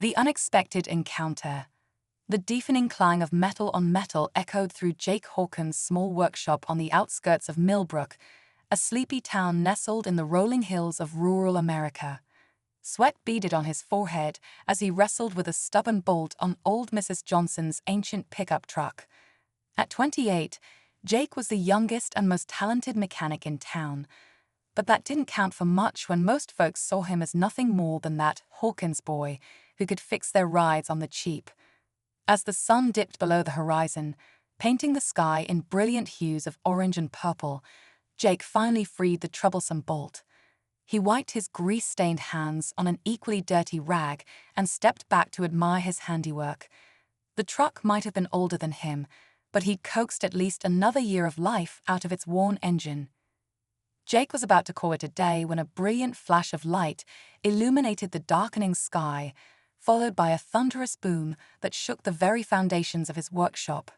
The unexpected encounter. The deafening clang of metal on metal echoed through Jake Hawkins' small workshop on the outskirts of Millbrook, a sleepy town nestled in the rolling hills of rural America. Sweat beaded on his forehead as he wrestled with a stubborn bolt on old Mrs. Johnson's ancient pickup truck. At 28, Jake was the youngest and most talented mechanic in town, but that didn't count for much when most folks saw him as nothing more than that Hawkins boy who could fix their rides on the cheap. As the sun dipped below the horizon, painting the sky in brilliant hues of orange and purple, Jake finally freed the troublesome bolt. He wiped his grease-stained hands on an equally dirty rag and stepped back to admire his handiwork. The truck might have been older than him, but he'd coaxed at least another year of life out of its worn engine. Jake was about to call it a day when a brilliant flash of light illuminated the darkening sky, followed by a thunderous boom that shook the very foundations of his workshop.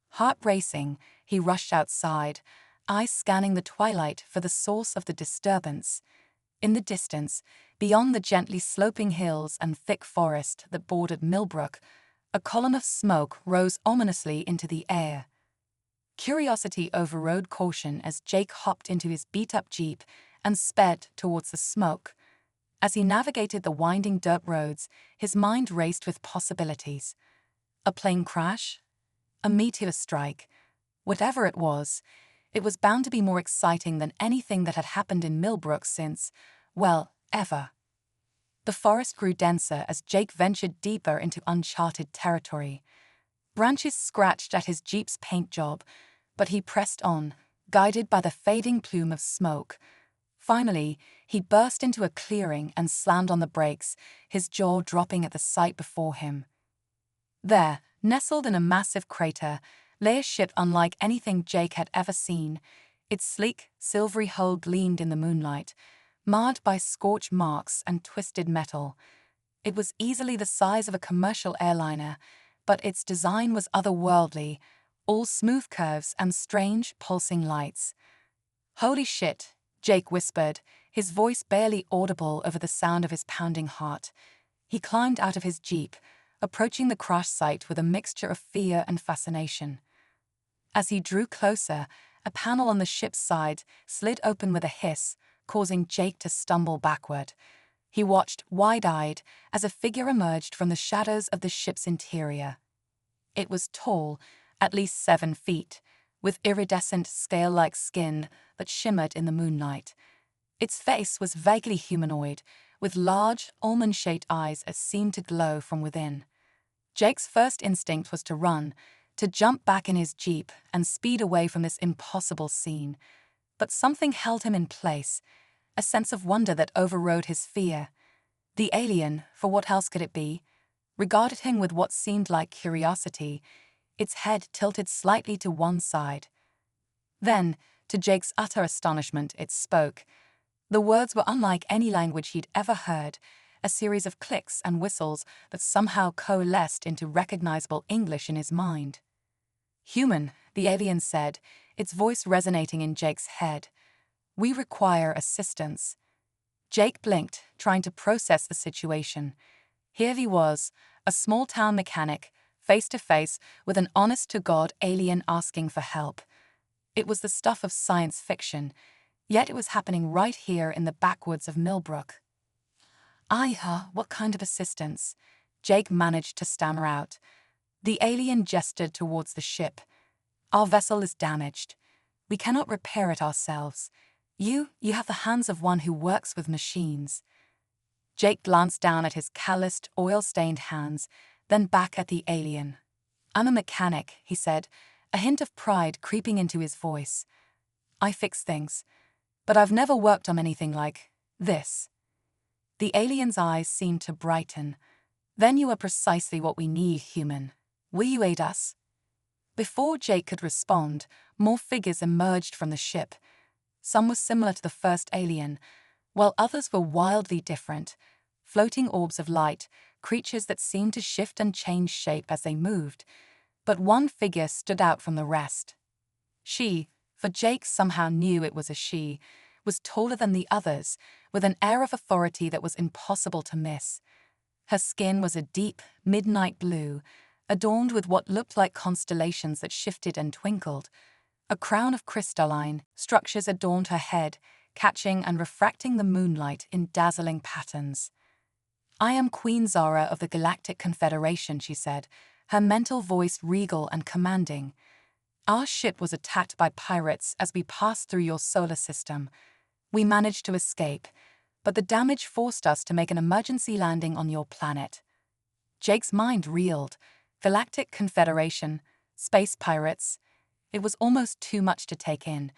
Heart racing, he rushed outside, eyes scanning the twilight for the source of the disturbance. In the distance, beyond the gently sloping hills and thick forest that bordered Millbrook, a column of smoke rose ominously into the air. Curiosity overrode caution as Jake hopped into his beat-up Jeep and sped towards the smoke. As he navigated the winding dirt roads, his mind raced with possibilities. A plane crash? A meteor strike? Whatever it was bound to be more exciting than anything that had happened in Millbrook since, well, ever. The forest grew denser as Jake ventured deeper into uncharted territory. Branches scratched at his Jeep's paint job, but he pressed on, guided by the fading plume of smoke. Finally, he burst into a clearing and slammed on the brakes, his jaw dropping at the sight before him. There, nestled in a massive crater, lay a ship unlike anything Jake had ever seen. Its sleek, silvery hull gleamed in the moonlight, marred by scorch marks and twisted metal. It was easily the size of a commercial airliner, but its design was otherworldly, all smooth curves and strange, pulsing lights. "Holy shit," Jake whispered, his voice barely audible over the sound of his pounding heart. He climbed out of his Jeep, approaching the crash site with a mixture of fear and fascination. As he drew closer, a panel on the ship's side slid open with a hiss, causing Jake to stumble backward. He watched, wide-eyed, as a figure emerged from the shadows of the ship's interior. It was tall, at least 7 feet, with iridescent, scale-like skin that shimmered in the moonlight. Its face was vaguely humanoid, with large, almond-shaped eyes that seemed to glow from within. Jake's first instinct was to run, to jump back in his Jeep and speed away from this impossible scene. But something held him in place, a sense of wonder that overrode his fear. The alien, for what else could it be, regarded him with what seemed like curiosity, its head tilted slightly to one side. Then, to Jake's utter astonishment, it spoke. The words were unlike any language he'd ever heard, a series of clicks and whistles that somehow coalesced into recognizable English in his mind. "Human," the alien said, its voice resonating in Jake's head. "We require assistance." Jake blinked, trying to process the situation. Here he was, a small-town mechanic, face-to-face with an honest-to-God alien asking for help. It was the stuff of science fiction, yet it was happening right here in the backwoods of Millbrook. What kind of assistance?" Jake managed to stammer out. The alien gestured towards the ship. "Our vessel is damaged. We cannot repair it ourselves. You have the hands of one who works with machines." Jake glanced down at his calloused, oil-stained hands, then back at the alien. "I'm a mechanic," he said, a hint of pride creeping into his voice. "I fix things, but I've never worked on anything like this." The alien's eyes seemed to brighten. "Then you are precisely what we need, human. Will you aid us?" Before Jake could respond, more figures emerged from the ship. Some were similar to the first alien, while others were wildly different, floating orbs of light, creatures that seemed to shift and change shape as they moved. But one figure stood out from the rest. She, for Jake somehow knew it was a she, was taller than the others, with an air of authority that was impossible to miss. Her skin was a deep, midnight blue, adorned with what looked like constellations that shifted and twinkled. A crown of crystalline structures adorned her head, catching and refracting the moonlight in dazzling patterns. "I am Queen Zara of the Galactic Confederation," she said, her mental voice regal and commanding. "Our ship was attacked by pirates as we passed through your solar system. We managed to escape, but the damage forced us to make an emergency landing on your planet." Jake's mind reeled. Galactic Confederation, space pirates. It was almost too much to take in.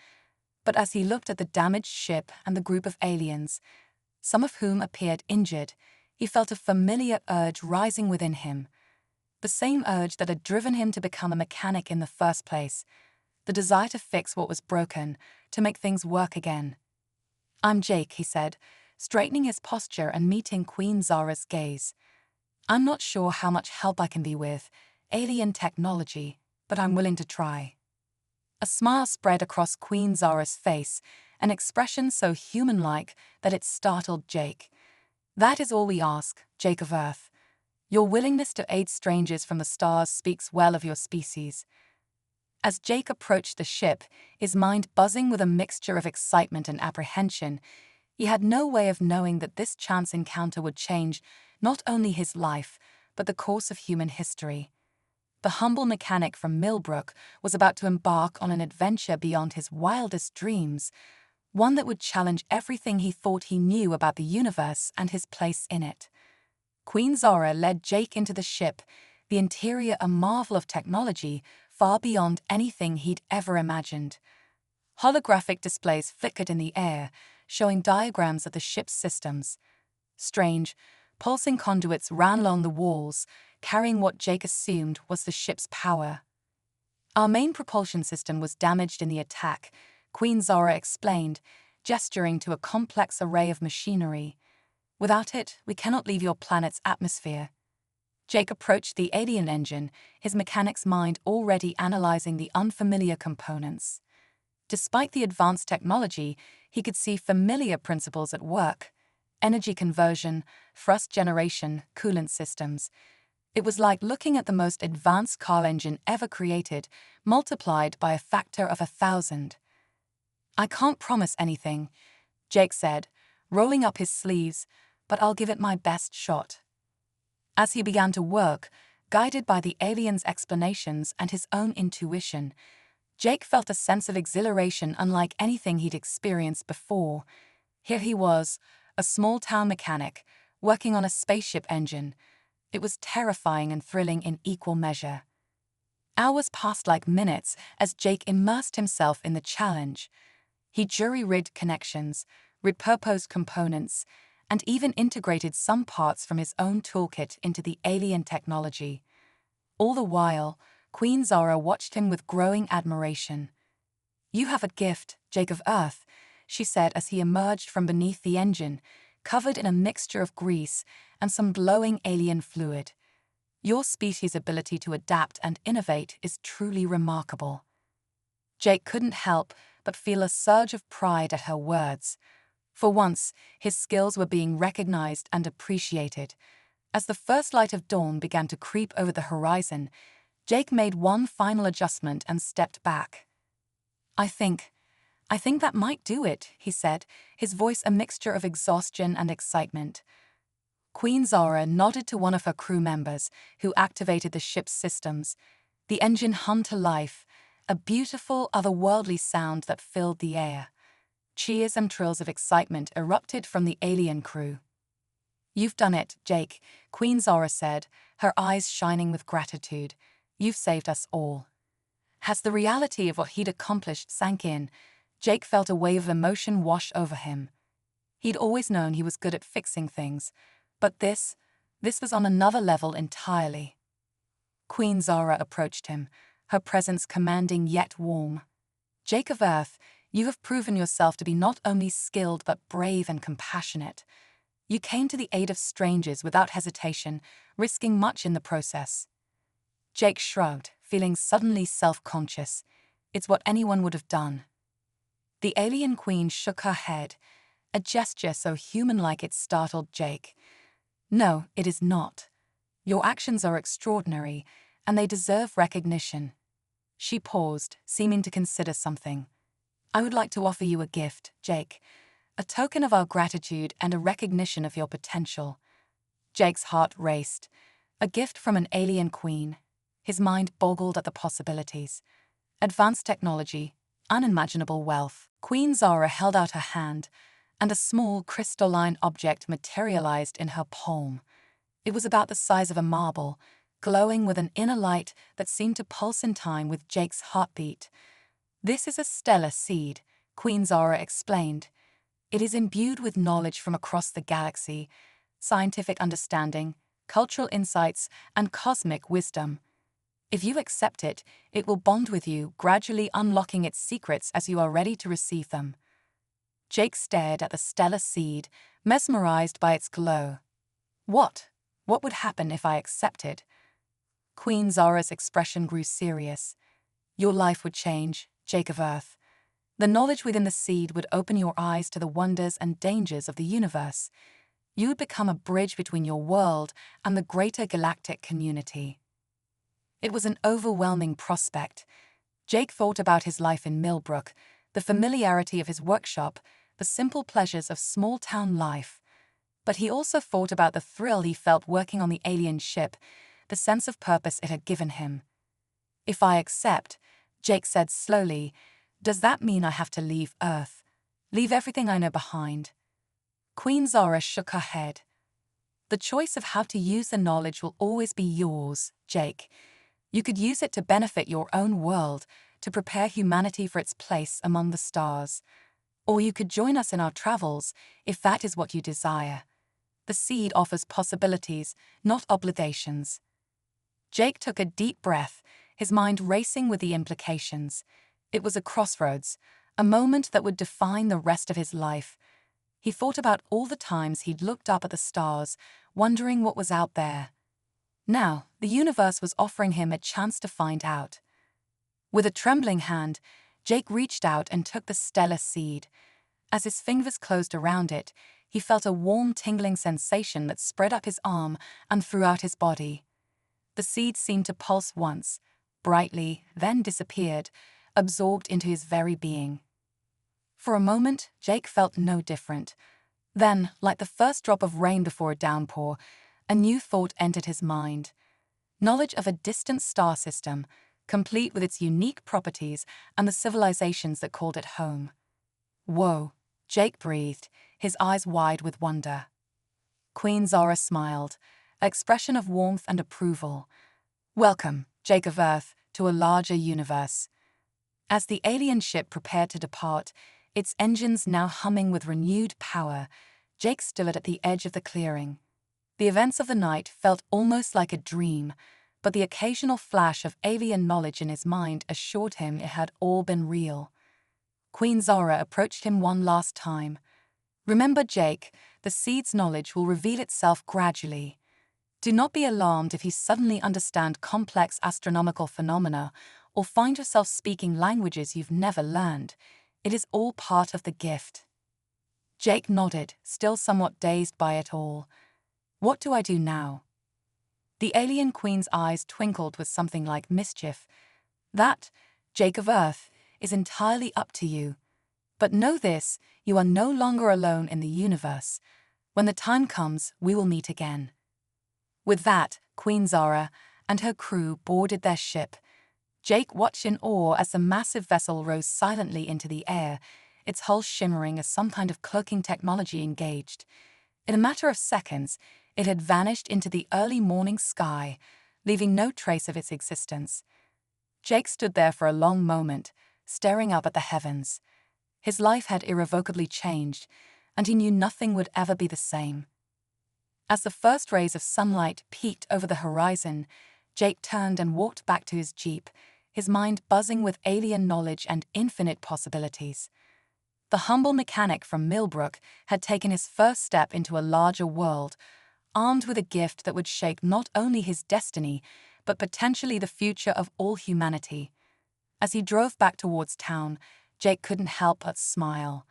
But as he looked at the damaged ship and the group of aliens, some of whom appeared injured, he felt a familiar urge rising within him. The same urge that had driven him to become a mechanic in the first place. The desire to fix what was broken, to make things work again. "I'm Jake," he said, straightening his posture and meeting Queen Zara's gaze. "I'm not sure how much help I can be with alien technology, but I'm willing to try." A smile spread across Queen Zara's face, an expression so human-like that it startled Jake. "That is all we ask, Jake of Earth. Your willingness to aid strangers from the stars speaks well of your species." As Jake approached the ship, his mind buzzing with a mixture of excitement and apprehension, he had no way of knowing that this chance encounter would change not only his life, but the course of human history. The humble mechanic from Millbrook was about to embark on an adventure beyond his wildest dreams, one that would challenge everything he thought he knew about the universe and his place in it. Queen Zara led Jake into the ship, the interior a marvel of technology far beyond anything he'd ever imagined. Holographic displays flickered in the air, showing diagrams of the ship's systems. Strange, pulsing conduits ran along the walls, carrying what Jake assumed was the ship's power. "Our main propulsion system was damaged in the attack," Queen Zara explained, gesturing to a complex array of machinery. "Without it, we cannot leave your planet's atmosphere." Jake approached the alien engine, his mechanic's mind already analyzing the unfamiliar components. Despite the advanced technology, he could see familiar principles at work: energy conversion, thrust generation, coolant systems. It was like looking at the most advanced car engine ever created, multiplied by a factor of 1,000. "I can't promise anything," Jake said, rolling up his sleeves, "but I'll give it my best shot." As he began to work, guided by the alien's explanations and his own intuition, Jake felt a sense of exhilaration unlike anything he'd experienced before. Here he was, a small-town mechanic, working on a spaceship engine. It was terrifying and thrilling in equal measure. Hours passed like minutes as Jake immersed himself in the challenge. He jury-rigged connections, repurposed components, and even integrated some parts from his own toolkit into the alien technology. All the while, Queen Zara watched him with growing admiration. "You have a gift, Jake of Earth," she said as he emerged from beneath the engine, covered in a mixture of grease and some glowing alien fluid. "Your species' ability to adapt and innovate is truly remarkable." Jake couldn't help but feel a surge of pride at her words. For once, his skills were being recognized and appreciated. As the first light of dawn began to creep over the horizon, Jake made one final adjustment and stepped back. I think that might do it," he said, his voice a mixture of exhaustion and excitement. Queen Zara nodded to one of her crew members, who activated the ship's systems. The engine hummed to life, a beautiful, otherworldly sound that filled the air. Cheers and trills of excitement erupted from the alien crew. "You've done it, Jake," Queen Zara said, her eyes shining with gratitude. "You've saved us all." As the reality of what he'd accomplished sank in, Jake felt a wave of emotion wash over him. He'd always known he was good at fixing things, but this was on another level entirely. Queen Zara approached him, her presence commanding yet warm. "Jake of Earth, you have proven yourself to be not only skilled but brave and compassionate. You came to the aid of strangers without hesitation, risking much in the process." Jake shrugged, feeling suddenly self-conscious. It's what anyone would have done. The alien queen shook her head, a gesture so human-like it startled Jake. No, it is not. Your actions are extraordinary, and they deserve recognition. She paused, seeming to consider something. I would like to offer you a gift, Jake. A token of our gratitude and a recognition of your potential. Jake's heart raced. A gift from an alien queen. His mind boggled at the possibilities. Advanced technology, unimaginable wealth. Queen Zara held out her hand, and a small crystalline object materialized in her palm. It was about the size of a marble, glowing with an inner light that seemed to pulse in time with Jake's heartbeat. This is a stellar seed, Queen Zara explained. It is imbued with knowledge from across the galaxy, scientific understanding, cultural insights, and cosmic wisdom. If you accept it, it will bond with you, gradually unlocking its secrets as you are ready to receive them. Jake stared at the stellar seed, mesmerized by its glow. What? What would happen if I accepted? Queen Zara's expression grew serious. Your life would change, Jake of Earth. The knowledge within the seed would open your eyes to the wonders and dangers of the universe. You would become a bridge between your world and the greater galactic community. It was an overwhelming prospect. Jake thought about his life in Millbrook, the familiarity of his workshop, the simple pleasures of small-town life. But he also thought about the thrill he felt working on the alien ship, the sense of purpose it had given him. If I accept, Jake said slowly, does that mean I have to leave Earth? Leave everything I know behind? Queen Zara shook her head. The choice of how to use the knowledge will always be yours, Jake. You could use it to benefit your own world, to prepare humanity for its place among the stars. Or you could join us in our travels, if that is what you desire. The seed offers possibilities, not obligations. Jake took a deep breath, his mind racing with the implications. It was a crossroads, a moment that would define the rest of his life. He thought about all the times he'd looked up at the stars, wondering what was out there. Now, the universe was offering him a chance to find out. With a trembling hand, Jake reached out and took the stellar seed. As his fingers closed around it, he felt a warm, tingling sensation that spread up his arm and throughout his body. The seed seemed to pulse once, brightly, then disappeared, absorbed into his very being. For a moment, Jake felt no different. Then, like the first drop of rain before a downpour, a new thought entered his mind. Knowledge of a distant star system, complete with its unique properties and the civilizations that called it home. Whoa, Jake breathed, his eyes wide with wonder. Queen Zara smiled, an expression of warmth and approval. Welcome, Jake of Earth, to a larger universe. As the alien ship prepared to depart, its engines now humming with renewed power, Jake stood at the edge of the clearing. The events of the night felt almost like a dream, but the occasional flash of alien knowledge in his mind assured him it had all been real. Queen Zara approached him one last time. Remember, Jake, the seed's knowledge will reveal itself gradually. Do not be alarmed if you suddenly understand complex astronomical phenomena or find yourself speaking languages you've never learned. It is all part of the gift. Jake nodded, still somewhat dazed by it all. What do I do now? The alien queen's eyes twinkled with something like mischief. That, Jake of Earth, is entirely up to you. But know this, you are no longer alone in the universe. When the time comes, we will meet again. With that, Queen Zara and her crew boarded their ship. Jake watched in awe as the massive vessel rose silently into the air, its hull shimmering as some kind of cloaking technology engaged. In a matter of seconds, it had vanished into the early morning sky, leaving no trace of its existence. Jake stood there for a long moment, staring up at the heavens. His life had irrevocably changed, and he knew nothing would ever be the same. As the first rays of sunlight peeked over the horizon, Jake turned and walked back to his jeep, his mind buzzing with alien knowledge and infinite possibilities. The humble mechanic from Millbrook had taken his first step into a larger world, armed with a gift that would shape not only his destiny, but potentially the future of all humanity. As he drove back towards town, Jake couldn't help but smile.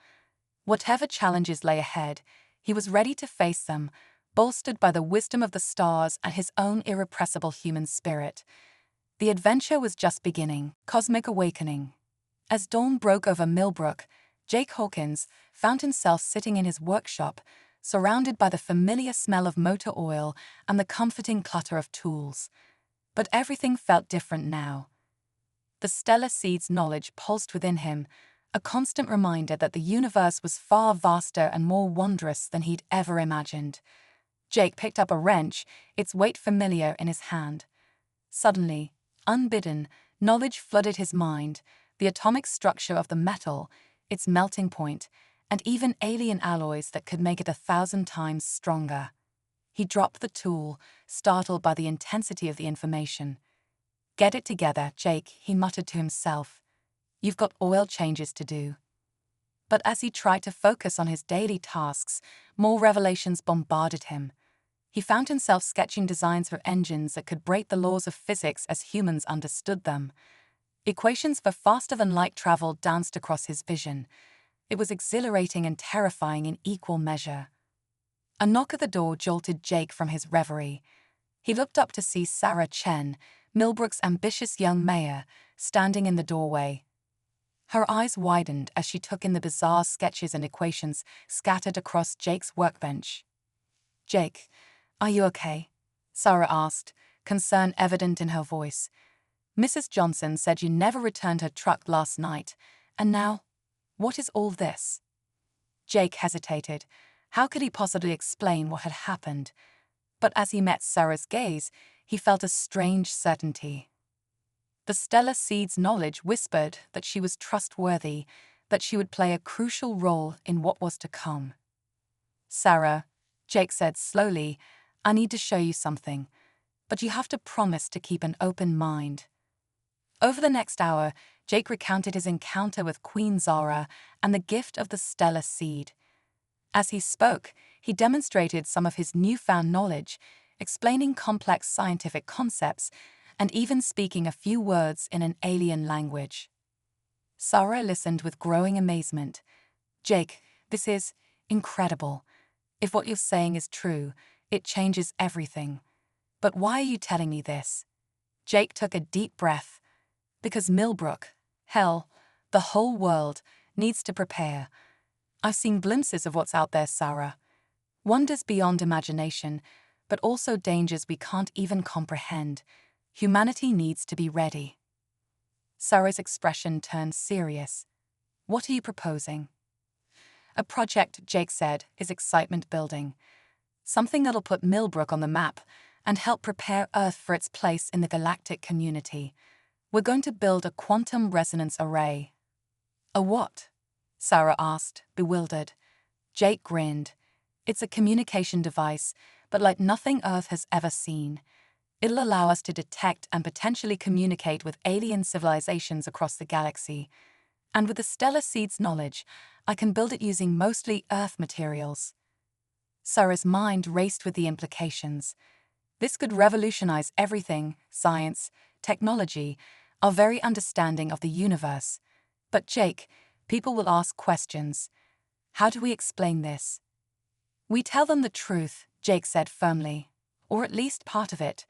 Whatever challenges lay ahead, he was ready to face them, bolstered by the wisdom of the stars and his own irrepressible human spirit. The adventure was just beginning, cosmic awakening. As dawn broke over Millbrook, Jake Hawkins found himself sitting in his workshop, surrounded by the familiar smell of motor oil and the comforting clutter of tools. But everything felt different now. The stellar seed's knowledge pulsed within him, a constant reminder that the universe was far vaster and more wondrous than he'd ever imagined. Jake picked up a wrench, its weight familiar in his hand. Suddenly, unbidden, knowledge flooded his mind, the atomic structure of the metal, its melting point, and even alien alloys that could make it 1,000 times stronger. He dropped the tool, startled by the intensity of the information. "Get it together, Jake," he muttered to himself. "You've got oil changes to do." But as he tried to focus on his daily tasks, more revelations bombarded him. He found himself sketching designs for engines that could break the laws of physics as humans understood them. Equations for faster-than-light travel danced across his vision. It was exhilarating and terrifying in equal measure. A knock at the door jolted Jake from his reverie. He looked up to see Sarah Chen, Millbrook's ambitious young mayor, standing in the doorway. Her eyes widened as she took in the bizarre sketches and equations scattered across Jake's workbench. "Jake, are you okay?" Sarah asked, concern evident in her voice. "Mrs. Johnson said you never returned her truck last night, and now, what is all this?" Jake hesitated. How could he possibly explain what had happened? But as he met Sarah's gaze, he felt a strange certainty. The stellar seed's knowledge whispered that she was trustworthy, that she would play a crucial role in what was to come. "Sarah," Jake said slowly, "I need to show you something, but you have to promise to keep an open mind." Over the next hour, Jake recounted his encounter with Queen Zara and the gift of the stellar seed. As he spoke, he demonstrated some of his newfound knowledge, explaining complex scientific concepts and even speaking a few words in an alien language. Sarah listened with growing amazement. "Jake, this is incredible. If what you're saying is true, it changes everything. But why are you telling me this?" Jake took a deep breath. "Because Millbrook, hell, the whole world, needs to prepare. I've seen glimpses of what's out there, Sarah. Wonders beyond imagination, but also dangers we can't even comprehend. Humanity needs to be ready." Sarah's expression turned serious. "What are you proposing?" "A project," Jake said, his excitement building. "Something that'll put Millbrook on the map and help prepare Earth for its place in the galactic community. We're going to build a quantum resonance array." "A what?" Sarah asked, bewildered. Jake grinned. "It's a communication device, but like nothing Earth has ever seen. It'll allow us to detect and potentially communicate with alien civilizations across the galaxy. And with the stellar seed's knowledge, I can build it using mostly Earth materials." Sarah's mind raced with the implications. This could revolutionize everything: science, technology, our very understanding of the universe. "But Jake, people will ask questions. How do we explain this?" "We tell them the truth," Jake said firmly. "Or at least part of it.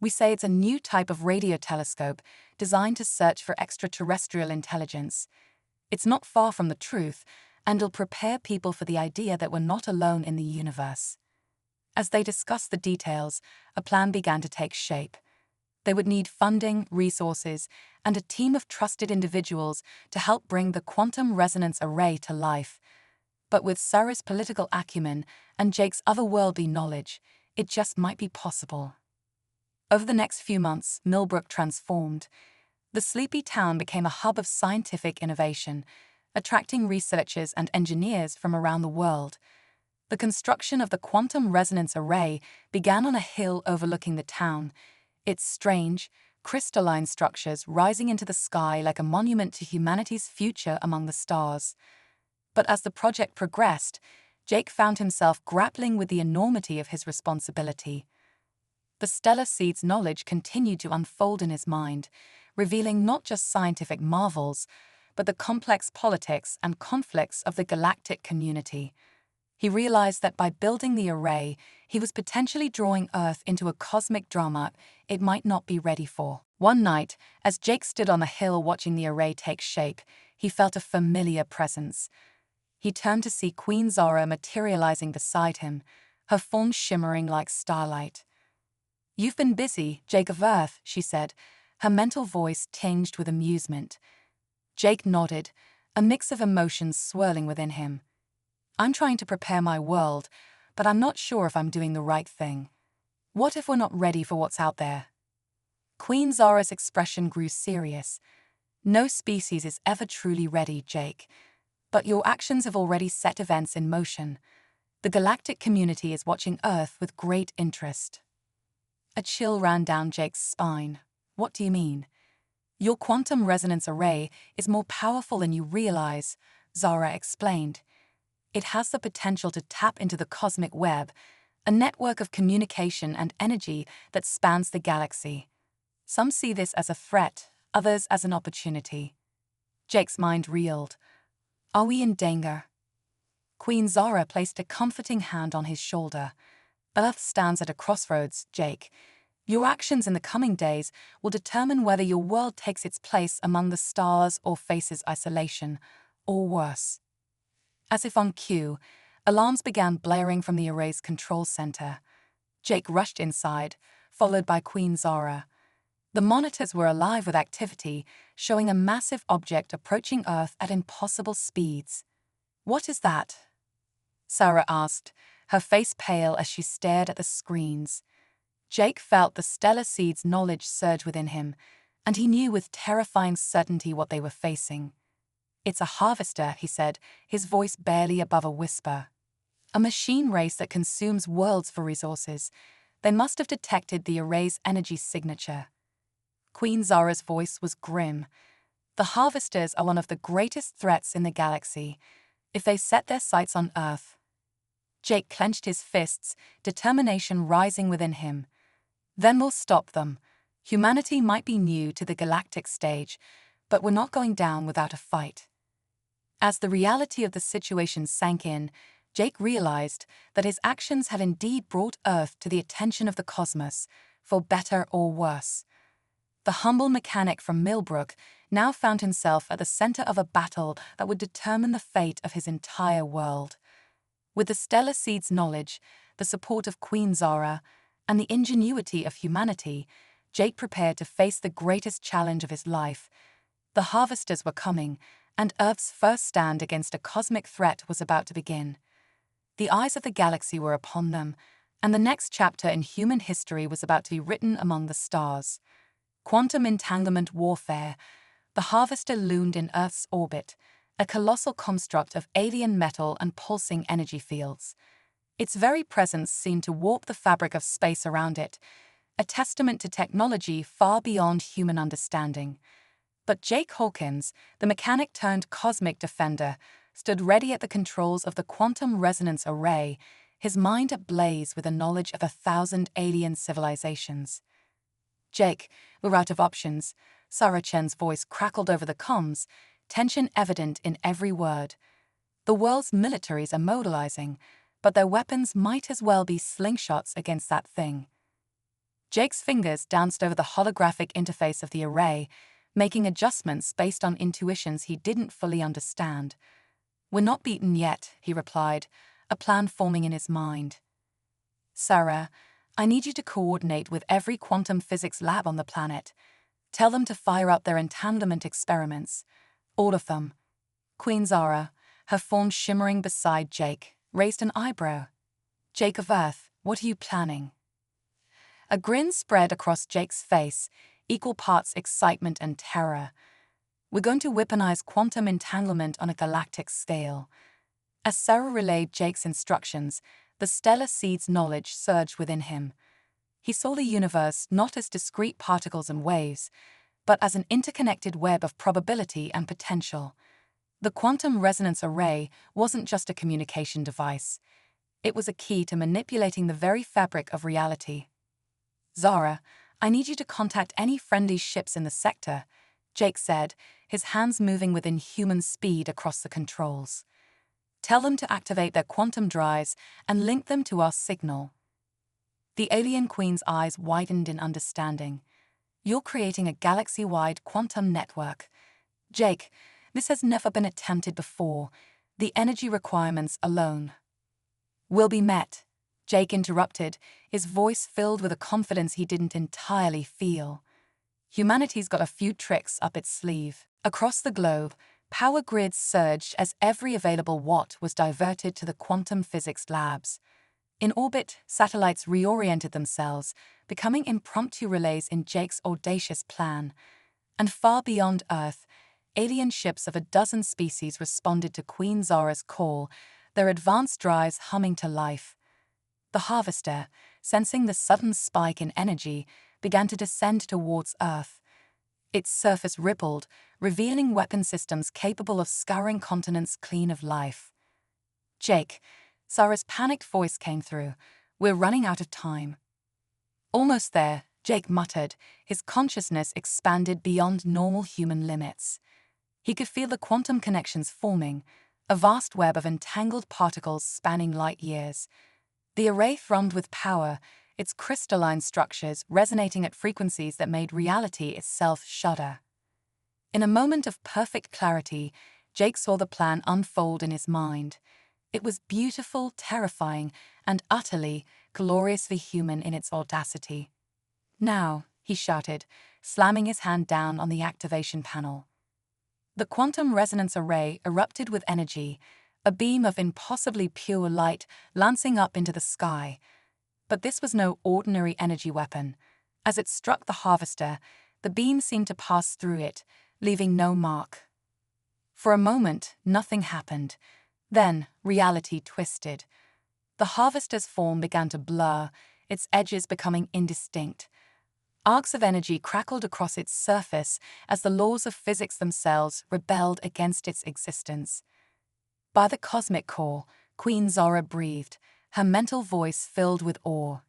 We say it's a new type of radio telescope designed to search for extraterrestrial intelligence. It's not far from the truth, and it'll prepare people for the idea that we're not alone in the universe." As they discussed the details, a plan began to take shape. They would need funding, resources, and a team of trusted individuals to help bring the quantum resonance array to life. But with Sarah's political acumen and Jake's otherworldly knowledge, it just might be possible. Over the next few months, Millbrook transformed. The sleepy town became a hub of scientific innovation, attracting researchers and engineers from around the world. The construction of the quantum resonance array began on a hill overlooking the town, its strange, crystalline structures rising into the sky like a monument to humanity's future among the stars. But as the project progressed, Jake found himself grappling with the enormity of his responsibility. The stellar seed's knowledge continued to unfold in his mind, revealing not just scientific marvels, but the complex politics and conflicts of the galactic community. He realized that by building the array, he was potentially drawing Earth into a cosmic drama it might not be ready for. One night, as Jake stood on the hill watching the array take shape, he felt a familiar presence. He turned to see Queen Zara materializing beside him, her form shimmering like starlight. "You've been busy, Jake of Earth," she said, her mental voice tinged with amusement. Jake nodded, a mix of emotions swirling within him. "I'm trying to prepare my world, but I'm not sure if I'm doing the right thing. What if we're not ready for what's out there?" Queen Zara's expression grew serious. "No species is ever truly ready, Jake. But your actions have already set events in motion. The galactic community is watching Earth with great interest." A chill ran down Jake's spine. "What do you mean?" "Your quantum resonance array is more powerful than you realize," Zara explained. "It has the potential to tap into the cosmic web, a network of communication and energy that spans the galaxy. Some see this as a threat, others as an opportunity." Jake's mind reeled. "Are we in danger?" Queen Zara placed a comforting hand on his shoulder. "Earth stands at a crossroads, Jake. Your actions in the coming days will determine whether your world takes its place among the stars or faces isolation, or worse." As if on cue, alarms began blaring from the array's control center. Jake rushed inside, followed by Queen Zara. The monitors were alive with activity, showing a massive object approaching Earth at impossible speeds. "What is that?" Sarah asked, her face pale as she stared at the screens. Jake felt the stellar seed's knowledge surge within him, and he knew with terrifying certainty what they were facing. "It's a harvester," he said, his voice barely above a whisper. "A machine race that consumes worlds for resources. They must have detected the array's energy signature." Queen Zara's voice was grim. "The harvesters are one of the greatest threats in the galaxy. If they set their sights on Earth..." Jake clenched his fists, determination rising within him. "Then we'll stop them. Humanity might be new to the galactic stage, but we're not going down without a fight." As the reality of the situation sank in, Jake realized that his actions had indeed brought Earth to the attention of the cosmos, for better or worse. The humble mechanic from Millbrook now found himself at the center of a battle that would determine the fate of his entire world. With the stellar seed's knowledge, the support of Queen Zara, and the ingenuity of humanity, Jake prepared to face the greatest challenge of his life. The harvesters were coming, and Earth's first stand against a cosmic threat was about to begin. The eyes of the galaxy were upon them, and the next chapter in human history was about to be written among the stars. Quantum entanglement warfare. The harvester loomed in Earth's orbit, a colossal construct of alien metal and pulsing energy fields. Its very presence seemed to warp the fabric of space around it, a testament to technology far beyond human understanding. But Jake Hawkins, the mechanic-turned-cosmic defender, stood ready at the controls of the quantum resonance array, his mind ablaze with the knowledge of 1,000 alien civilizations. "Jake, we're out of options," Sarah Chen's voice crackled over the comms, tension evident in every word. "The world's militaries are mobilizing, but their weapons might as well be slingshots against that thing." Jake's fingers danced over the holographic interface of the array, making adjustments based on intuitions he didn't fully understand. "We're not beaten yet," he replied, a plan forming in his mind. "Sarah, I need you to coordinate with every quantum physics lab on the planet. Tell them to fire up their entanglement experiments. All of them." Queen Zara, her form shimmering beside Jake, raised an eyebrow. "Jake of Earth, what are you planning?" A grin spread across Jake's face, equal parts excitement and terror. "We're going to weaponize quantum entanglement on a galactic scale." As Sarah relayed Jake's instructions, the stellar seed's knowledge surged within him. He saw the universe not as discrete particles and waves, but as an interconnected web of probability and potential. The quantum resonance array wasn't just a communication device. It was a key to manipulating the very fabric of reality. "Zara, I need you to contact any friendly ships in the sector," Jake said, his hands moving within human speed across the controls. Tell them to activate their quantum drives and link them to our signal." The alien queen's eyes widened in understanding. "You're creating a galaxy-wide quantum network. Jake, this has never been attempted before. The energy requirements alone will be met." Jake interrupted, his voice filled with a confidence he didn't entirely feel. "Humanity's got a few tricks up its sleeve." Across the globe, power grids surged as every available watt was diverted to the quantum physics labs. In orbit, satellites reoriented themselves, becoming impromptu relays in Jake's audacious plan. And far beyond Earth, alien ships of a dozen species responded to Queen Zara's call, their advanced drives humming to life. The Harvester, sensing the sudden spike in energy, began to descend towards Earth. Its surface rippled, revealing weapon systems capable of scouring continents clean of life. "Jake," Zara's panicked voice came through, "we're running out of time." "Almost there," Jake muttered, his consciousness expanded beyond normal human limits. He could feel the quantum connections forming, a vast web of entangled particles spanning light years. The array thrummed with power, its crystalline structures resonating at frequencies that made reality itself shudder. In a moment of perfect clarity, Jake saw the plan unfold in his mind. It was beautiful, terrifying, and utterly, gloriously human in its audacity. "Now," he shouted, slamming his hand down on the activation panel. The quantum resonance array erupted with energy, a beam of impossibly pure light lancing up into the sky. But this was no ordinary energy weapon. As it struck the Harvester, the beam seemed to pass through it, leaving no mark. For a moment, nothing happened. Then, reality twisted. The Harvester's form began to blur, its edges becoming indistinct. Arcs of energy crackled across its surface as the laws of physics themselves rebelled against its existence. "By the cosmic core," Queen Zara breathed, her mental voice filled with awe.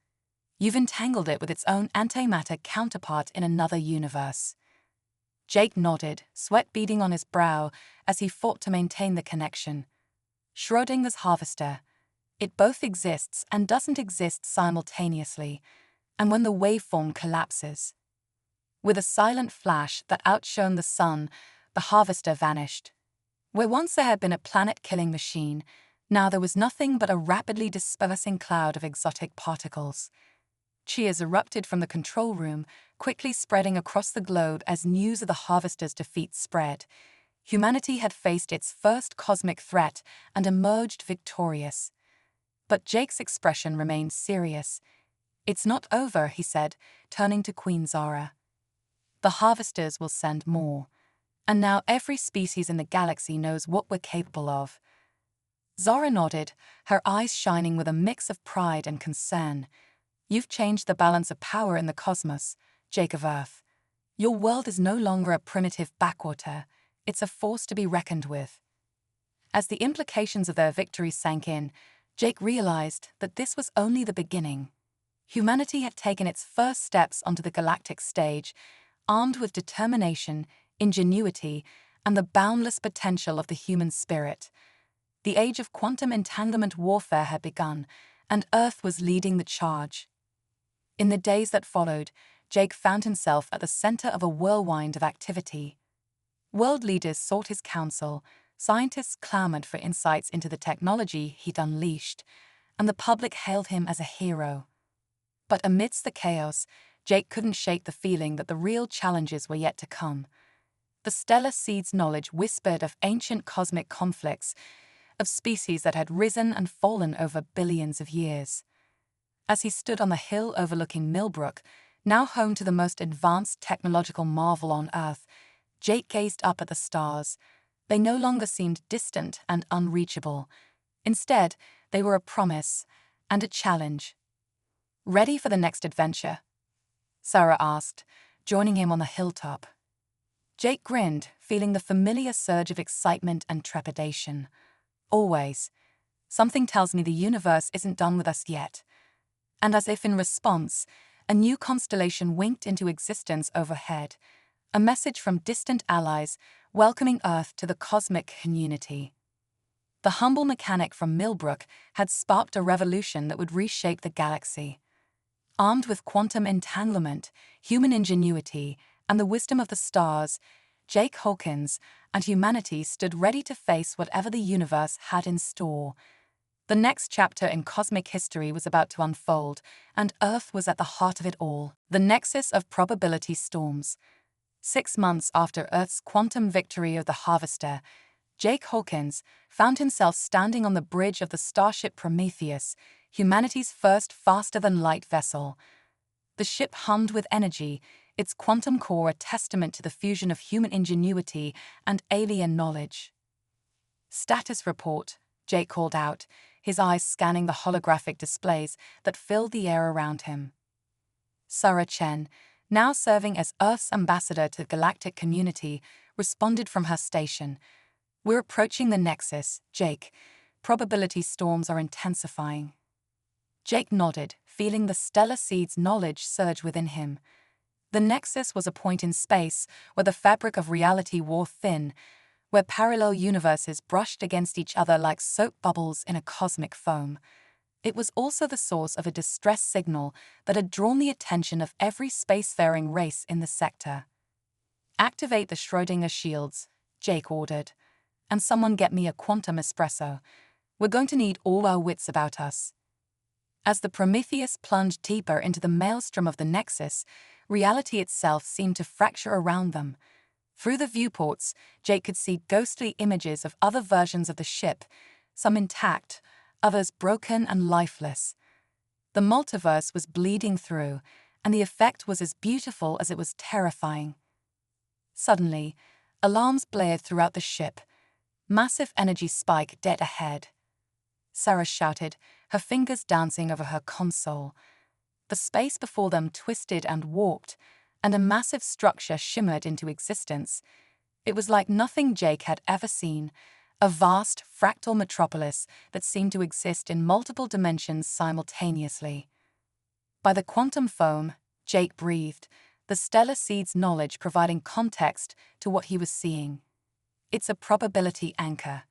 "You've entangled it with its own antimatter counterpart in another universe." Jake nodded, sweat beading on his brow as he fought to maintain the connection. Schrödinger's Harvester. It both exists and doesn't exist simultaneously, and when the waveform collapses. With a silent flash that outshone the sun, the Harvester vanished. Where once there had been a planet-killing machine, now there was nothing but a rapidly dispersing cloud of exotic particles. Cheers erupted from the control room, quickly spreading across the globe as news of the Harvester's defeat spread. Humanity had faced its first cosmic threat and emerged victorious. But Jake's expression remained serious. "It's not over," he said, turning to Queen Zara. "The Harvesters will send more. And now every species in the galaxy knows what we're capable of." Zara nodded, her eyes shining with a mix of pride and concern. "You've changed the balance of power in the cosmos, Jake of Earth. Your world is no longer a primitive backwater, it's a force to be reckoned with." As the implications of their victory sank in, Jake realized that this was only the beginning. Humanity had taken its first steps onto the galactic stage, armed with determination, ingenuity, and the boundless potential of the human spirit. The age of quantum entanglement warfare had begun, and Earth was leading the charge. In the days that followed, Jake found himself at the center of a whirlwind of activity. World leaders sought his counsel, scientists clamored for insights into the technology he'd unleashed, and the public hailed him as a hero. But amidst the chaos, Jake couldn't shake the feeling that the real challenges were yet to come. The stellar seed's knowledge whispered of ancient cosmic conflicts, of species that had risen and fallen over billions of years. As he stood on the hill overlooking Millbrook, now home to the most advanced technological marvel on Earth, Jake gazed up at the stars. They no longer seemed distant and unreachable. Instead, they were a promise and a challenge. "Ready for the next adventure?" Sarah asked, joining him on the hilltop. Jake grinned, feeling the familiar surge of excitement and trepidation. "Always. Something tells me the universe isn't done with us yet." And as if in response, a new constellation winked into existence overhead, a message from distant allies welcoming Earth to the cosmic community. The humble mechanic from Millbrook had sparked a revolution that would reshape the galaxy. Armed with quantum entanglement, human ingenuity, and the wisdom of the stars, Jake Hawkins and humanity stood ready to face whatever the universe had in store. The next chapter in cosmic history was about to unfold, and Earth was at the heart of it all. The nexus of probability storms. 6 months after Earth's quantum victory of the Harvester, Jake Hawkins found himself standing on the bridge of the starship Prometheus, humanity's first faster-than-light vessel. The ship hummed with energy, its quantum core a testament to the fusion of human ingenuity and alien knowledge. "Status report," Jake called out, his eyes scanning the holographic displays that filled the air around him. Sarah Chen, now serving as Earth's ambassador to the galactic community, responded from her station. "We're approaching the nexus, Jake. Probability storms are intensifying." Jake nodded, feeling the stellar seed's knowledge surge within him. The nexus was a point in space where the fabric of reality wore thin, where parallel universes brushed against each other like soap bubbles in a cosmic foam. It was also the source of a distress signal that had drawn the attention of every spacefaring race in the sector. "Activate the Schrödinger shields," Jake ordered, "and someone get me a quantum espresso. We're going to need all our wits about us." As the Prometheus plunged deeper into the maelstrom of the Nexus, reality itself seemed to fracture around them. Through the viewports, Jake could see ghostly images of other versions of the ship, some intact, others broken and lifeless. The multiverse was bleeding through, and the effect was as beautiful as it was terrifying. Suddenly, alarms blared throughout the ship. Massive energy spike dead ahead. Sarah shouted, her fingers dancing over her console. The space before them twisted and warped, and a massive structure shimmered into existence. It was like nothing Jake had ever seen, a vast, fractal metropolis that seemed to exist in multiple dimensions simultaneously. By the quantum foam, Jake breathed, the stellar seed's knowledge providing context to what he was seeing. It's a probability anchor,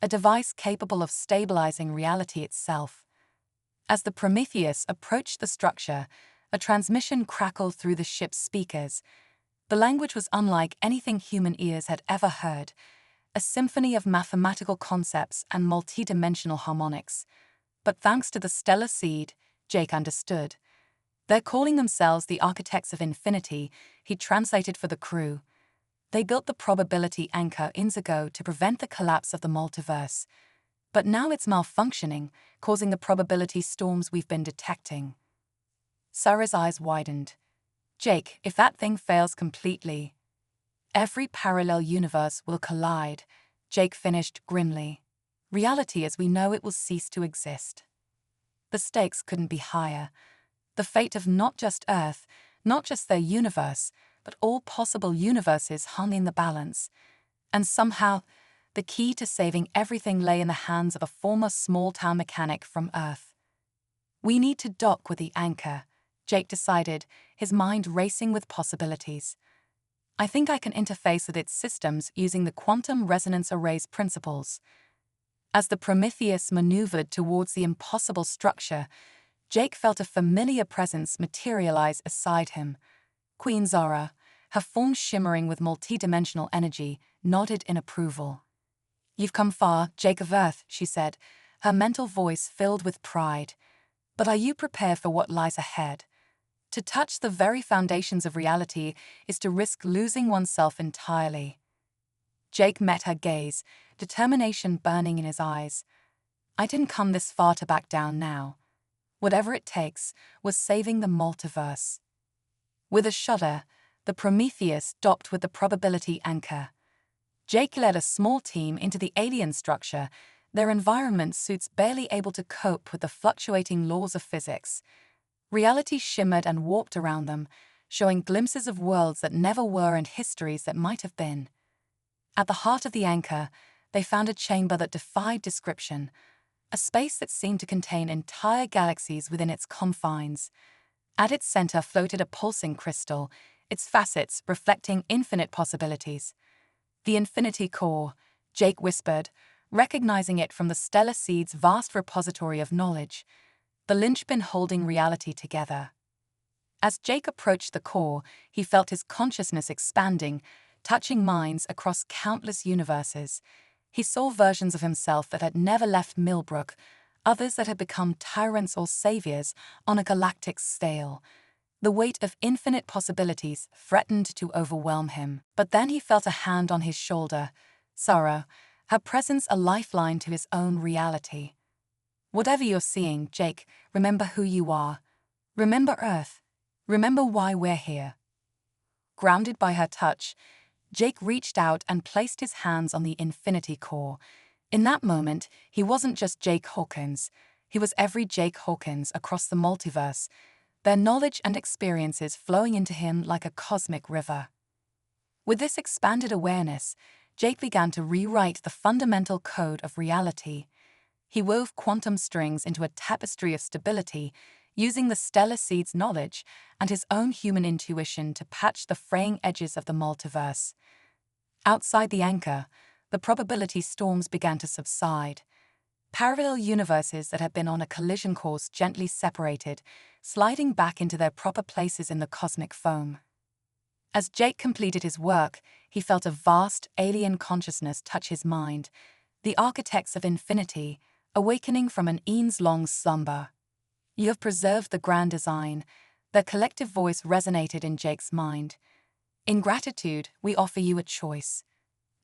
a device capable of stabilizing reality itself. As the Prometheus approached the structure, a transmission crackled through the ship's speakers. The language was unlike anything human ears had ever heard, a symphony of mathematical concepts and multidimensional harmonics. But thanks to the stellar seed, Jake understood. "They're calling themselves the architects of infinity," he translated for the crew. "They built the probability anchor years ago to prevent the collapse of the multiverse. But now it's malfunctioning, causing the probability storms we've been detecting." Sarah's eyes widened. "Jake, if that thing fails completely, every parallel universe will collide," Jake finished grimly. "Reality as we know it will cease to exist." The stakes couldn't be higher. The fate of not just Earth, not just their universe, but all possible universes hung in the balance. And somehow, the key to saving everything lay in the hands of a former small-town mechanic from Earth. "We need to dock with the anchor," Jake decided, his mind racing with possibilities. "I think I can interface with its systems using the quantum resonance array's principles." As the Prometheus maneuvered towards the impossible structure, Jake felt a familiar presence materialize beside him. Queen Zara, her form shimmering with multidimensional energy, nodded in approval. "You've come far, Jake of Earth," she said, her mental voice filled with pride. "But are you prepared for what lies ahead? To touch the very foundations of reality is to risk losing oneself entirely." Jake met her gaze, determination burning in his eyes. "I didn't come this far to back down now. Whatever it takes, was saving the multiverse." With a shudder, the Prometheus docked with the probability anchor. Jake led a small team into the alien structure, their environment suits barely able to cope with the fluctuating laws of physics. Reality shimmered and warped around them, showing glimpses of worlds that never were and histories that might have been. At the heart of the anchor, they found a chamber that defied description, a space that seemed to contain entire galaxies within its confines. At its center floated a pulsing crystal, its facets reflecting infinite possibilities. "The Infinity Core," Jake whispered, recognizing it from the stellar seed's vast repository of knowledge, the linchpin holding reality together. As Jake approached the core, he felt his consciousness expanding, touching minds across countless universes. He saw versions of himself that had never left Millbrook, others that had become tyrants or saviors on a galactic scale. The weight of infinite possibilities threatened to overwhelm him. But then he felt a hand on his shoulder. Sarah, her presence a lifeline to his own reality. Whatever you're seeing, Jake, remember who you are. Remember Earth. Remember why we're here. Grounded by her touch, Jake reached out and placed his hands on the Infinity Core. In that moment, he wasn't just Jake Hawkins. He was every Jake Hawkins across the multiverse, their knowledge and experiences flowing into him like a cosmic river. With this expanded awareness, Jake began to rewrite the fundamental code of reality. He wove quantum strings into a tapestry of stability, using the stellar seed's knowledge and his own human intuition to patch the fraying edges of the multiverse. Outside the anchor, the probability storms began to subside. Parallel universes that had been on a collision course gently separated, sliding back into their proper places in the cosmic foam. As Jake completed his work, he felt a vast, alien consciousness touch his mind, the architects of infinity, awakening from an eons-long slumber. You have preserved the grand design. Their collective voice resonated in Jake's mind. In gratitude, we offer you a choice.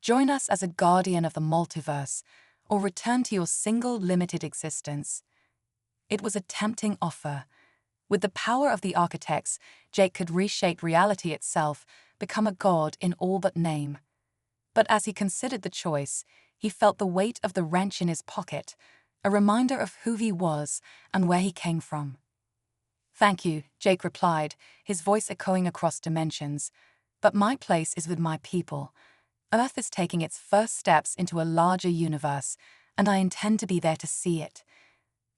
Join us as a guardian of the multiverse, or return to your single limited existence. It was a tempting offer. With the power of the architects, Jake could reshape reality itself, become a god in all but name. But as he considered the choice, he felt the weight of the wrench in his pocket, a reminder of who he was and where he came from. Thank you, Jake replied, his voice echoing across dimensions. But my place is with my people. Earth is taking its first steps into a larger universe, and I intend to be there to see it.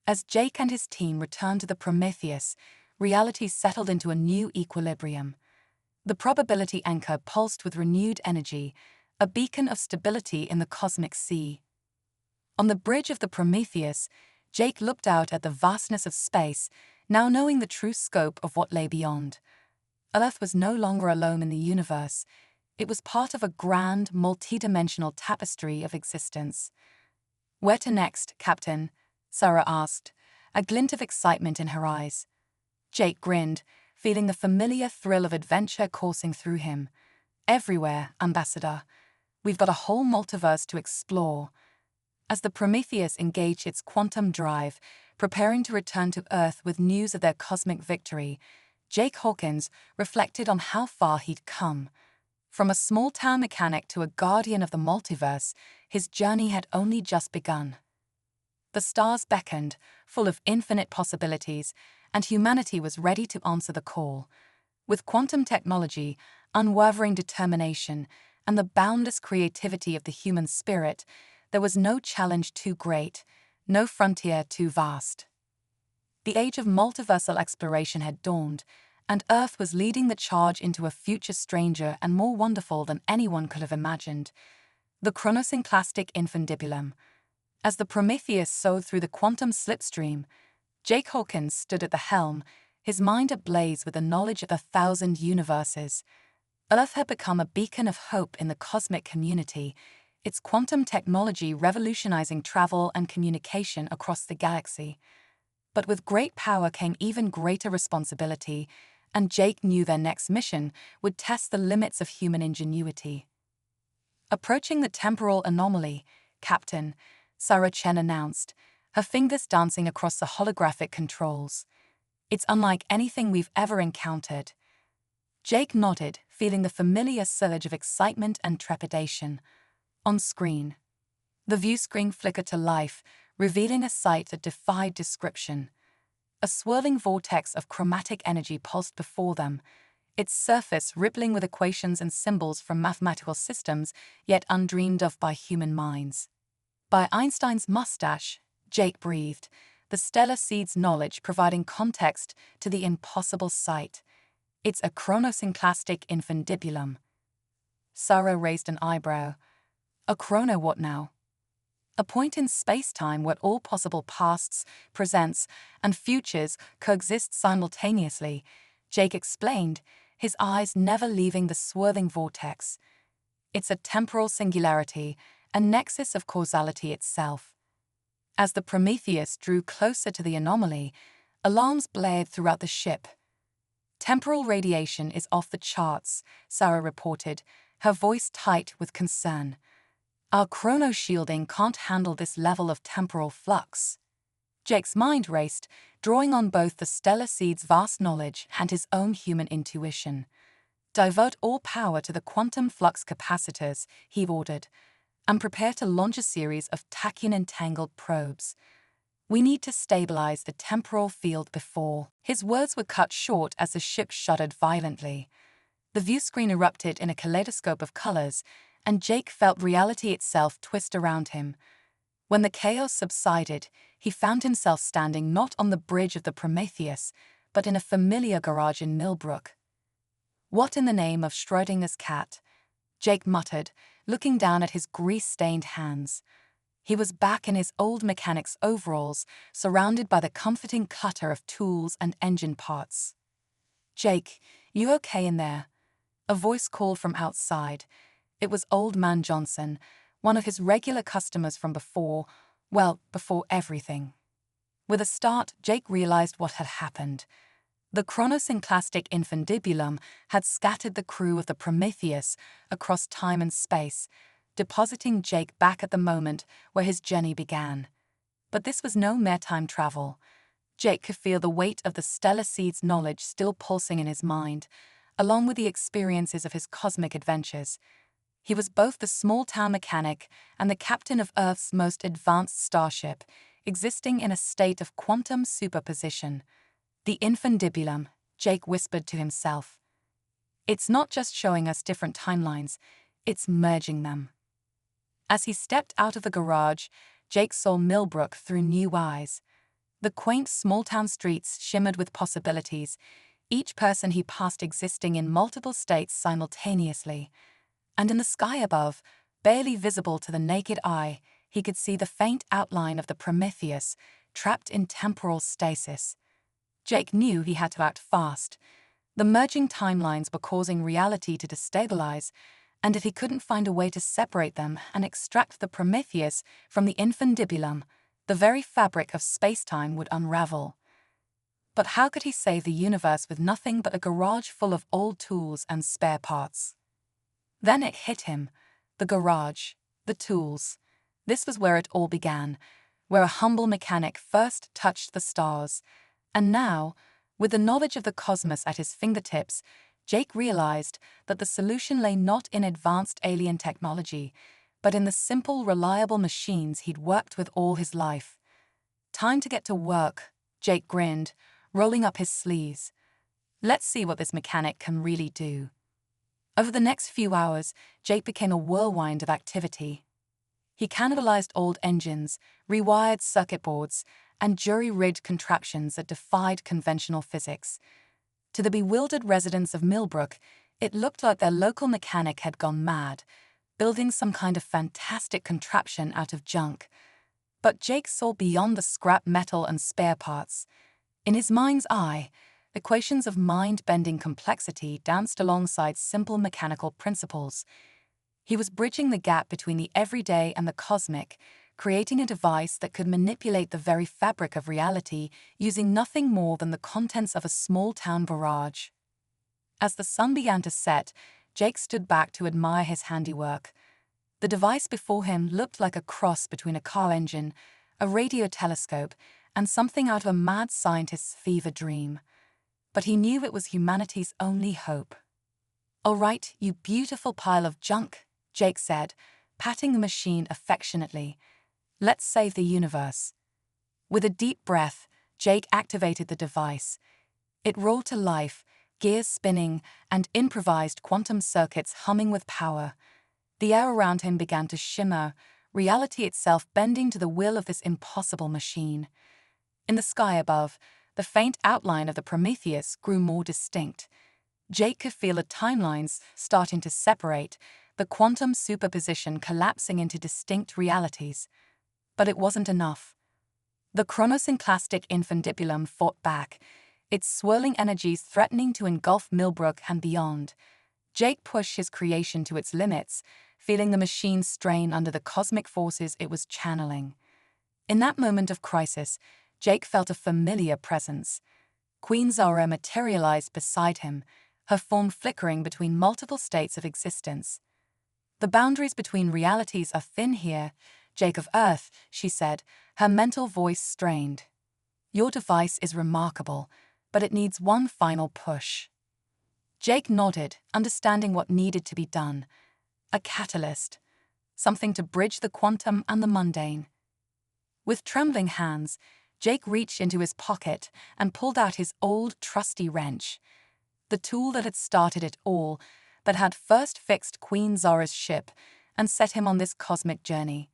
As Jake and his team returned to the Prometheus, reality settled into a new equilibrium. The probability anchor pulsed with renewed energy, a beacon of stability in the cosmic sea. On the bridge of the Prometheus, Jake looked out at the vastness of space, now knowing the true scope of what lay beyond. Earth was no longer alone in the universe. It was part of a grand, multidimensional tapestry of existence. Where to next, Captain? Sarah asked, a glint of excitement in her eyes. Jake grinned, feeling the familiar thrill of adventure coursing through him. Everywhere, Ambassador. We've got a whole multiverse to explore. As the Prometheus engaged its quantum drive, preparing to return to Earth with news of their cosmic victory, Jake Hawkins reflected on how far he'd come. From a small-town mechanic to a guardian of the multiverse, his journey had only just begun. The stars beckoned, full of infinite possibilities, and humanity was ready to answer the call. With quantum technology, unwavering determination, and the boundless creativity of the human spirit, there was no challenge too great, no frontier too vast. The age of multiversal exploration had dawned, and Earth was leading the charge into a future stranger and more wonderful than anyone could have imagined. The chronosynclastic infundibulum. As the Prometheus soared through the quantum slipstream, Jake Hawkins stood at the helm, his mind ablaze with the knowledge of 1,000 universes. Earth had become a beacon of hope in the cosmic community, its quantum technology revolutionizing travel and communication across the galaxy. But with great power came even greater responsibility, and Jake knew their next mission would test the limits of human ingenuity. Approaching the temporal anomaly, Captain, Sarah Chen announced, her fingers dancing across the holographic controls. It's unlike anything we've ever encountered. Jake nodded, feeling the familiar surge of excitement and trepidation. On screen, the view screen flickered to life, revealing a sight that defied description. A swirling vortex of chromatic energy pulsed before them, its surface rippling with equations and symbols from mathematical systems yet undreamed of by human minds. By Einstein's mustache, Jake breathed, the stellar seed's knowledge providing context to the impossible sight. It's a chronosynclastic infundibulum. Sarah raised an eyebrow. A chrono what now? a point in space-time where all possible pasts, presents, and futures coexist simultaneously, Jake explained, his eyes never leaving the swerving vortex. It's a temporal singularity, a nexus of causality itself. As the Prometheus drew closer to the anomaly, alarms blared throughout the ship. Temporal radiation is off the charts, Sarah reported, her voice tight with concern. Our chrono-shielding can't handle this level of temporal flux. Jake's mind raced, drawing on both the stellar seed's vast knowledge and his own human intuition. Divert all power to the quantum flux capacitors, he ordered, and prepare to launch a series of tachyon-entangled probes. We need to stabilize the temporal field before. His words were cut short as the ship shuddered violently. The viewscreen erupted in a kaleidoscope of colors, and Jake felt reality itself twist around him. When the chaos subsided, he found himself standing not on the bridge of the Prometheus, but in a familiar garage in Millbrook. What in the name of Schrodinger's cat? Jake muttered, looking down at his grease-stained hands. He was back in his old mechanic's overalls, surrounded by the comforting clutter of tools and engine parts. "Jake, you okay in there?" A voice called from outside. It was Old Man Johnson, one of his regular customers from before everything. With a start, Jake realized what had happened. The chronosynclastic infundibulum had scattered the crew of the Prometheus across time and space, depositing Jake back at the moment where his journey began. But this was no mere time travel. Jake could feel the weight of the stellar seed's knowledge still pulsing in his mind, along with the experiences of his cosmic adventures. He was both the small-town mechanic and the captain of Earth's most advanced starship, existing in a state of quantum superposition. The infundibulum, Jake whispered to himself. It's not just showing us different timelines, it's merging them. As he stepped out of the garage, Jake saw Millbrook through new eyes. The quaint small-town streets shimmered with possibilities, each person he passed existing in multiple states simultaneously. And in the sky above, barely visible to the naked eye, he could see the faint outline of the Prometheus, trapped in temporal stasis. Jake knew he had to act fast. The merging timelines were causing reality to destabilize, and if he couldn't find a way to separate them and extract the Prometheus from the infundibulum, the very fabric of space-time would unravel. But how could he save the universe with nothing but a garage full of old tools and spare parts? Then it hit him. The garage, the tools. This was where it all began, where a humble mechanic first touched the stars. And now, with the knowledge of the cosmos at his fingertips, Jake realized that the solution lay not in advanced alien technology, but in the simple, reliable machines he'd worked with all his life. Time to get to work, Jake grinned, rolling up his sleeves. Let's see what this mechanic can really do. Over the next few hours, Jake became a whirlwind of activity. He cannibalized old engines, rewired circuit boards, and jury-rigged contraptions that defied conventional physics. To the bewildered residents of Millbrook, it looked like their local mechanic had gone mad, building some kind of fantastic contraption out of junk. But Jake saw beyond the scrap metal and spare parts. In his mind's eye, equations of mind-bending complexity danced alongside simple mechanical principles. He was bridging the gap between the everyday and the cosmic, creating a device that could manipulate the very fabric of reality using nothing more than the contents of a small-town garage. As the sun began to set, Jake stood back to admire his handiwork. The device before him looked like a cross between a car engine, a radio telescope, and something out of a mad scientist's fever dream. But he knew it was humanity's only hope. "All right, you beautiful pile of junk," Jake said, patting the machine affectionately. "Let's save the universe." With a deep breath, Jake activated the device. It rolled to life, gears spinning, and improvised quantum circuits humming with power. The air around him began to shimmer, reality itself bending to the will of this impossible machine. In the sky above, the faint outline of the Prometheus grew more distinct. Jake could feel the timelines starting to separate, the quantum superposition collapsing into distinct realities. But it wasn't enough. The chronosynclastic infundibulum fought back, its swirling energies threatening to engulf Millbrook and beyond. Jake pushed his creation to its limits, feeling the machine strain under the cosmic forces it was channeling. In that moment of crisis, Jake felt a familiar presence. Queen Zara materialized beside him, her form flickering between multiple states of existence. "The boundaries between realities are thin here, Jake of Earth," she said, her mental voice strained. "Your device is remarkable, but it needs one final push." Jake nodded, understanding what needed to be done. A catalyst. Something to bridge the quantum and the mundane. With trembling hands, Jake reached into his pocket and pulled out his old, trusty wrench. The tool that had started it all, that had first fixed Queen Zara's ship and set him on this cosmic journey.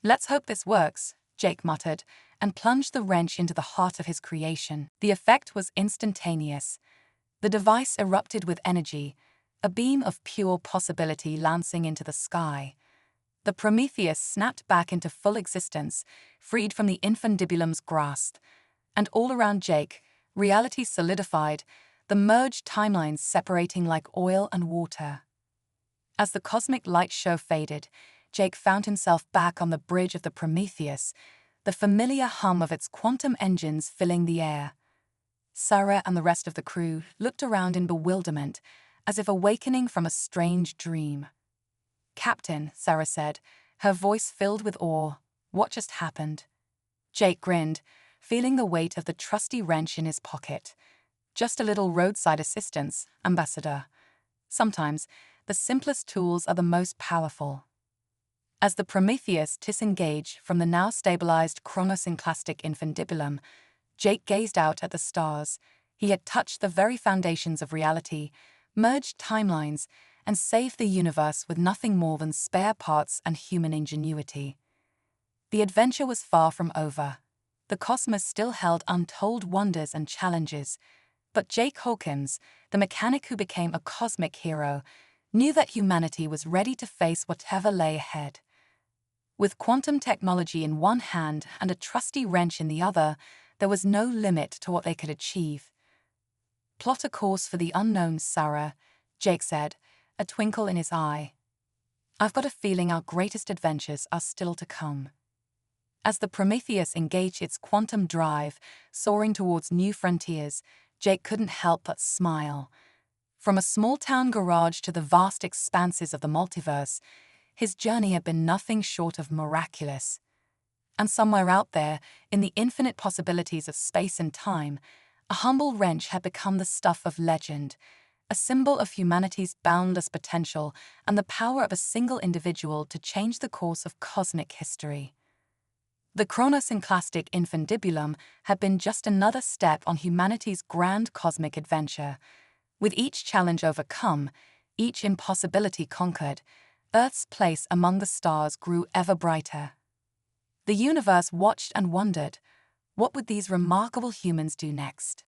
"Let's hope this works," Jake muttered, and plunged the wrench into the heart of his creation. The effect was instantaneous. The device erupted with energy, a beam of pure possibility lancing into the sky. The Prometheus snapped back into full existence, freed from the infundibulum's grasp. And all around Jake, reality solidified, the merged timelines separating like oil and water. As the cosmic light show faded, Jake found himself back on the bridge of the Prometheus, the familiar hum of its quantum engines filling the air. Sarah and the rest of the crew looked around in bewilderment, as if awakening from a strange dream. "Captain," Sarah said, her voice filled with awe, "what just happened?" Jake grinned, feeling the weight of the trusty wrench in his pocket. "Just a little roadside assistance, Ambassador. Sometimes, the simplest tools are the most powerful." As the Prometheus disengaged from the now stabilized chronosynclastic infundibulum, Jake gazed out at the stars. He had touched the very foundations of reality, merged timelines, and saved the universe with nothing more than spare parts and human ingenuity. The adventure was far from over. The cosmos still held untold wonders and challenges, but Jake Hawkins, the mechanic who became a cosmic hero, knew that humanity was ready to face whatever lay ahead. With quantum technology in one hand and a trusty wrench in the other, there was no limit to what they could achieve. "Plot a course for the unknown, Sarah," Jake said, a twinkle in his eye. "I've got a feeling our greatest adventures are still to come." As the Prometheus engaged its quantum drive, soaring towards new frontiers, Jake couldn't help but smile. From a small-town garage to the vast expanses of the multiverse, his journey had been nothing short of miraculous. And somewhere out there, in the infinite possibilities of space and time, a humble wrench had become the stuff of legend, a symbol of humanity's boundless potential and the power of a single individual to change the course of cosmic history. The chronosynclastic infundibulum had been just another step on humanity's grand cosmic adventure. With each challenge overcome, each impossibility conquered, Earth's place among the stars grew ever brighter. The universe watched and wondered, what would these remarkable humans do next?